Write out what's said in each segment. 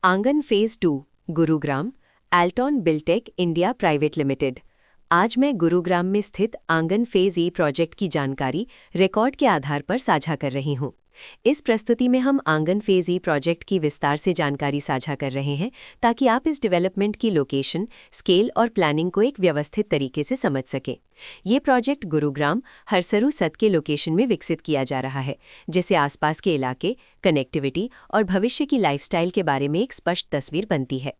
आंगन phase 2 Gurugram Alton Buildtech India private limited. आज मैं गुरुग्राम में स्थित आंगन फेज ए प्रोजेक्ट की जानकारी रिकॉर्ड के आधार पर साझा कर रही हूं। इस प्रस्तुति में हम आंगन फेज ए प्रोजेक्ट की विस्तार से जानकारी साझा कर रहे हैं ताकि आप इस डेवलपमेंट की लोकेशन, स्केल और प्लानिंग को एक व्यवस्थित तरीके से समझ सकें। ये प्रोजेक्ट गुरुग्राम हरसरू सत के लोकेशन में विकसित किया जा रहा है, जिससे आसपास के इलाके, कनेक्टिविटी और भविष्य की लाइफस्टाइल के बारे में एक स्पष्ट तस्वीर बनती है।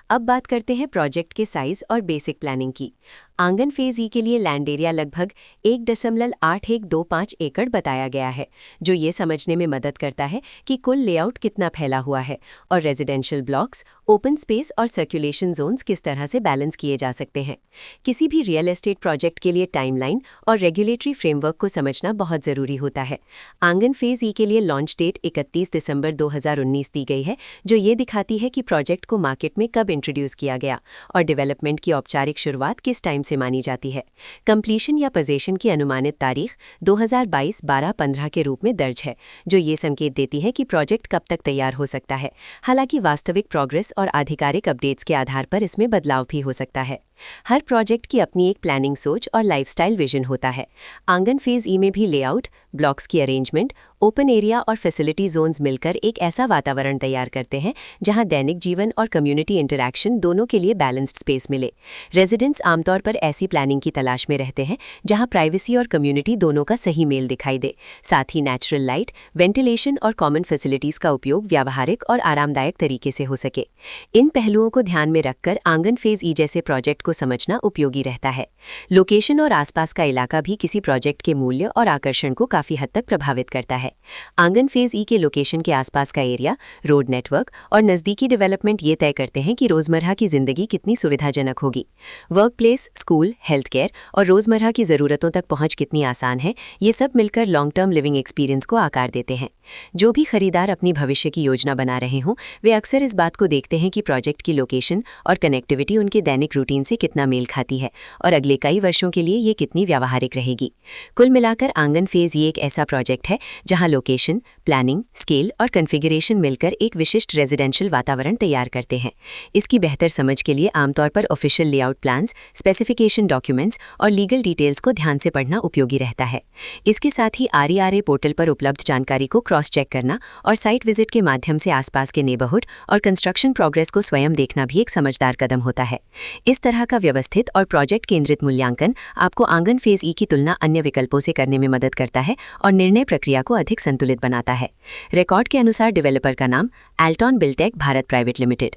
अब बात करते हैं प्रोजेक्ट के साइज और बेसिक प्लानिंग की। आंगन फेज ई के लिए लैंड एरिया लगभग 1.8125 एकड़ बताया गया है, जो ये समझने में मदद करता है कि कुल लेआउट कितना फैला हुआ है और रेजिडेंशियल ब्लॉक्स, ओपन स्पेस और सर्कुलेशन जोन्स किस तरह से बैलेंस किए जा सकते हैं। किसी भी रियल एस्टेट प्रोजेक्ट के लिए टाइमलाइन और रेगुलेटरी फ्रेमवर्क को समझना बहुत ज़रूरी होता है। आंगन फेज ई के लिए लॉन्च डेट 31 दिसंबर 2019 दी गई है, जो ये दिखाती है कि प्रोजेक्ट को मार्केट में कब इंट्रोड्यूस किया गया और डेवलपमेंट की औपचारिक शुरुआत किस टाइम से मानी जाती है। कंप्लीशन या पोजीशन की अनुमानित तारीख 2022-12-15 के रूप में दर्ज है, जो ये संकेत देती है कि प्रोजेक्ट कब तक तैयार हो सकता है। हालांकि वास्तविक प्रोग्रेस और आधिकारिक अपडेट्स के आधार पर इसमें बदलाव भी हो सकता है। हर प्रोजेक्ट की अपनी एक प्लानिंग सोच और लाइफस्टाइल विजन होता है। आंगन फेज ई में भी लेआउट, ब्लॉक्स की अरेंजमेंट, ओपन एरिया और फैसिलिटी जोन्स मिलकर एक ऐसा वातावरण तैयार करते हैं जहां दैनिक जीवन और कम्युनिटी इंटरैक्शन दोनों के लिए बैलेंस्ड स्पेस मिले। रेजिडेंट्स आमतौर पर ऐसी प्लानिंग की तलाश में रहते हैं जहां प्राइवेसी और कम्युनिटी दोनों का सही मेल दिखाई दे। साथ ही नेचुरल लाइट, वेंटिलेशन और कॉमन फैसिलिटीज़ का उपयोग व्यावहारिक और आरामदायक तरीके से हो सके। इन पहलुओं को ध्यान में रखकर आंगन फेज ई जैसे प्रोजेक्ट को समझना उपयोगी रहता है। लोकेशन और आसपास का इलाका भी किसी प्रोजेक्ट के मूल्य और आकर्षण को काफ़ी हद तक प्रभावित करता है। आंगन फेज ई के लोकेशन के आसपास का एरिया, रोड नेटवर्क और नज़दीकी डेवलपमेंट ये तय करते हैं कि रोज़मर्रा की ज़िंदगी कितनी सुविधाजनक होगी। Work place, school, health care और रोज़मर्रा की ज़रूरतों तक पहुँच कितनी आसान है, ये सब मिलकर लॉन्ग टर्म लिविंग एक्सपीरियंस को आकार देते हैं। जो भी खरीदार अपनी भविष्य की योजना बना रहे हों, वे अक्सर इस बात को देखते हैं कि प्रोजेक्ट की लोकेशन और कनेक्टिविटी उनके दैनिक रूटीन से कितना मेल खाती है और अगले कई वर्षों के लिए ये कितनी व्यावहारिक रहेगी। कुल मिलाकर आंगन फेज ये एक ऐसा प्रोजेक्ट है जहां लोकेशन, प्लानिंग, स्केल और कॉन्फ़िगरेशन मिलकर एक विशिष्ट रेजिडेंशियल वातावरण तैयार करते हैं। इसकी बेहतर समझ के लिए आमतौर पर official layout plans, specification documents और लीगल डिटेल्स को ध्यान से पढ़ना उपयोगी रहता है। इसके साथ ही RERA पोर्टल पर उपलब्ध जानकारी को क्रॉस चेक करना और साइट विजिट के माध्यम से आसपास के नेबरहुड और कंस्ट्रक्शन प्रोग्रेस को स्वयं देखना भी एक समझदार कदम होता है। इस तरह का व्यवस्थित और प्रोजेक्ट केंद्रित मूल्यांकन आपको आंगन फेज ई की तुलना अन्य विकल्पों से करने में मदद करता है और निर्णय प्रक्रिया को अधिक संतुलित बनाता है। रिकॉर्ड के अनुसार डेवलपर का नाम Elton Biltech Bharat private limited.